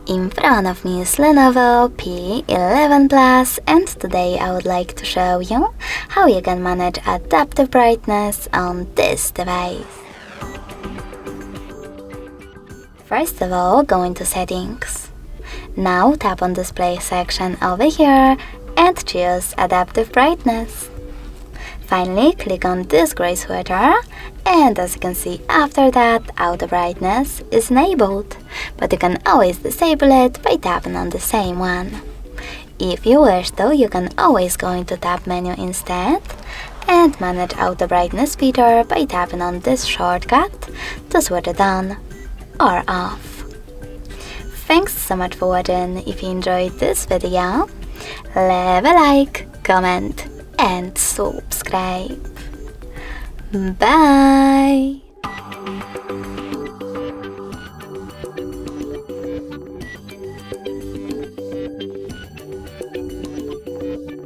In front of me is Lenovo P11 Plus, and today I would like to show you how you can manage adaptive brightness on this device. First of all, go into Settings. Now tap on Display section over here and choose Adaptive Brightness. Finally, click on this gray sweater, and as you can see, after that, Auto Brightness is enabled, but you can always disable it by tapping on the same one. If you wish though, you can always go into Tab menu instead and manage Auto Brightness feature by tapping on this shortcut to switch it on or off. Thanks so much for watching. If you enjoyed this video, leave a like, comment and subscribe. Bye!